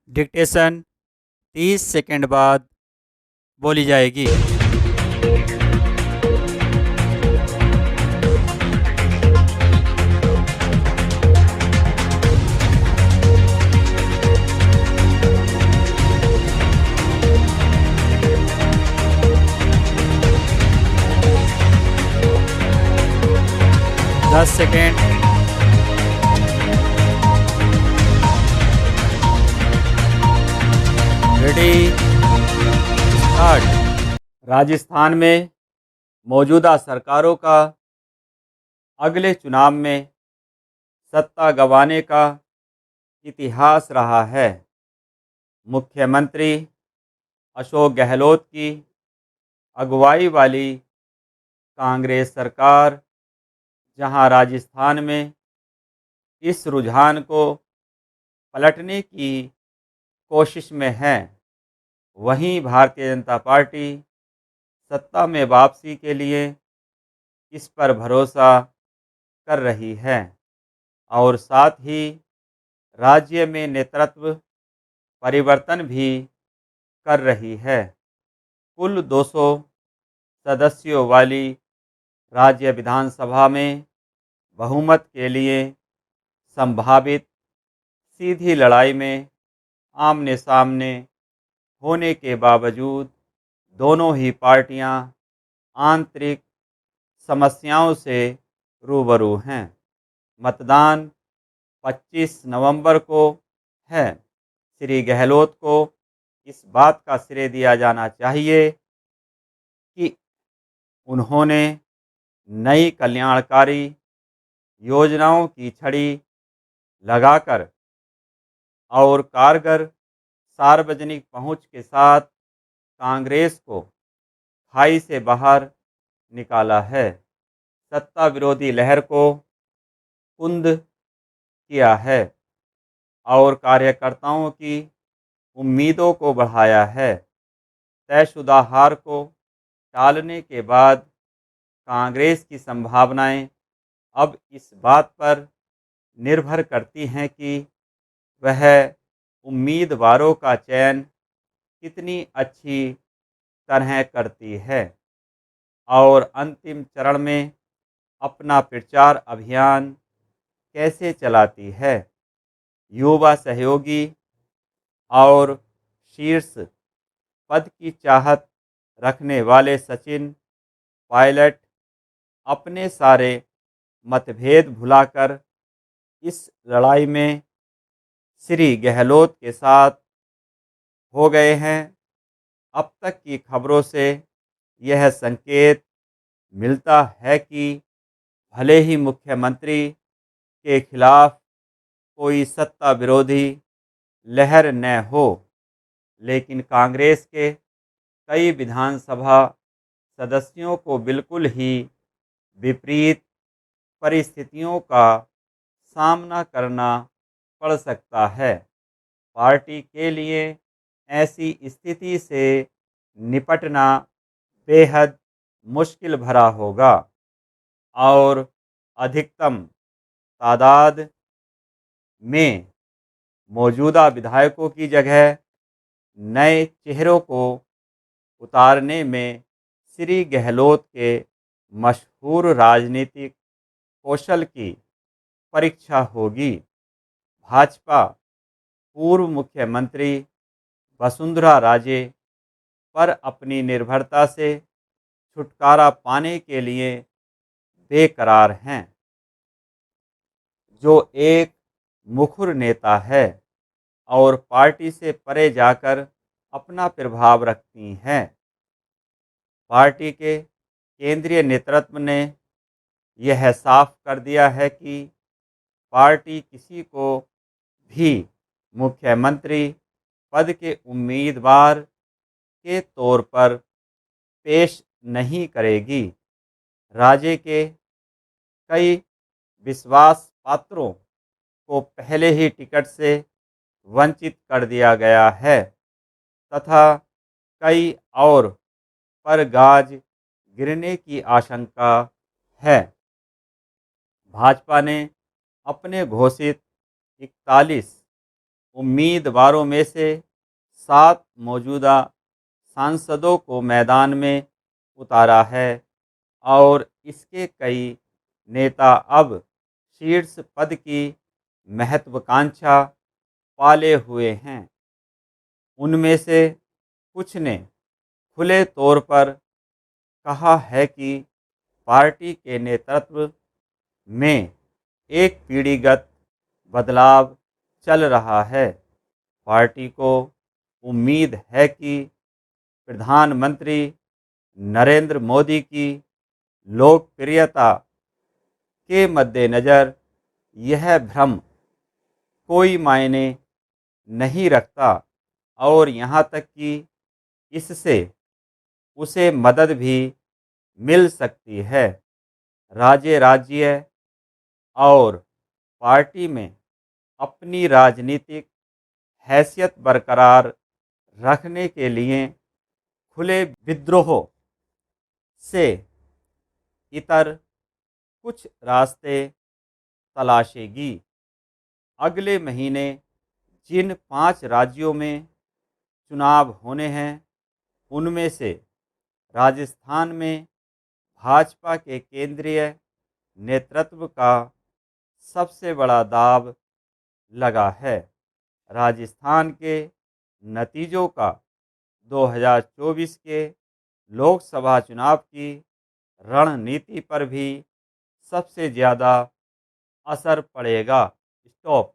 Dictation 30 second बाद बोली जाएगी। 10 सेकंड। Ready, start. राजस्थान में मौजूदा सरकारों का अगले चुनाव में सत्ता गंवाने का इतिहास रहा है। मुख्यमंत्री अशोक गहलोत की अगुवाई वाली कांग्रेस सरकार जहां राजस्थान में इस रुझान को पलटने की कोशिश में है, वहीं भारतीय जनता पार्टी सत्ता में वापसी के लिए इस पर भरोसा कर रही है और साथ ही राज्य में नेतृत्व परिवर्तन भी कर रही है। कुल 200 सदस्यों वाली राज्य विधानसभा में बहुमत के लिए संभावित सीधी लड़ाई में आमने सामने होने के बावजूद दोनों ही पार्टियां आंतरिक समस्याओं से रूबरू हैं। मतदान 25 नवंबर को है। श्री गहलोत को इस बात का श्रेय दिया जाना चाहिए कि उन्होंने नई कल्याणकारी योजनाओं की छड़ी लगाकर और कारगर सार्वजनिक पहुंच के साथ कांग्रेस को खाई से बाहर निकाला है, सत्ता विरोधी लहर को कुंद किया है और कार्यकर्ताओं की उम्मीदों को बढ़ाया है। तयशुदा हार को टालने के बाद कांग्रेस की संभावनाएं अब इस बात पर निर्भर करती हैं कि वह उम्मीदवारों का चयन कितनी अच्छी तरह करती है और अंतिम चरण में अपना प्रचार अभियान कैसे चलाती है। युवा सहयोगी और शीर्ष पद की चाहत रखने वाले सचिन पायलट अपने सारे मतभेद भुलाकर इस लड़ाई में श्री गहलोत के साथ हो गए हैं। अब तक की खबरों से यह संकेत मिलता है कि भले ही मुख्यमंत्री के खिलाफ कोई सत्ता विरोधी लहर न हो, लेकिन कांग्रेस के कई विधानसभा सदस्यों को बिल्कुल ही विपरीत परिस्थितियों का सामना करना पड़ सकता है। पार्टी के लिए ऐसी स्थिति से निपटना बेहद मुश्किल भरा होगा और अधिकतम तादाद में मौजूदा विधायकों की जगह नए चेहरों को उतारने में श्री गहलोत के मशहूर राजनीतिक कौशल की परीक्षा होगी। भाजपा पूर्व मुख्यमंत्री वसुंधरा राजे पर अपनी निर्भरता से छुटकारा पाने के लिए बेकरार हैं, जो एक मुखर नेता है और पार्टी से परे जाकर अपना प्रभाव रखती हैं। पार्टी के केंद्रीय नेतृत्व ने यह साफ कर दिया है कि पार्टी किसी को भी मुख्यमंत्री पद के उम्मीदवार के तौर पर पेश नहीं करेगी। राज्य के कई विश्वास पात्रों को पहले ही टिकट से वंचित कर दिया गया है तथा कई और पर गाज गिरने की आशंका है। भाजपा ने अपने घोषित 41 उम्मीदवारों में से 7 मौजूदा सांसदों को मैदान में उतारा है और इसके कई नेता अब शीर्ष पद की महत्वाकांक्षा पाले हुए हैं। उनमें से कुछ ने खुले तौर पर कहा है कि पार्टी के नेतृत्व में एक पीढ़ीगत बदलाव चल रहा है। पार्टी को उम्मीद है कि प्रधानमंत्री नरेंद्र मोदी की लोकप्रियता के मद्देनज़र यह भ्रम कोई मायने नहीं रखता और यहाँ तक कि इससे उसे मदद भी मिल सकती है। राज्य और पार्टी में अपनी राजनीतिक हैसियत बरकरार रखने के लिए खुले विद्रोह से इतर कुछ रास्ते तलाशेगी। अगले महीने जिन 5 राज्यों में चुनाव होने हैं, उनमें से राजस्थान में भाजपा के केंद्रीय नेतृत्व का सबसे बड़ा दांव लगा है। राजस्थान के नतीजों का 2024 के लोकसभा चुनाव की रणनीति पर भी सबसे ज़्यादा असर पड़ेगा। स्टॉप।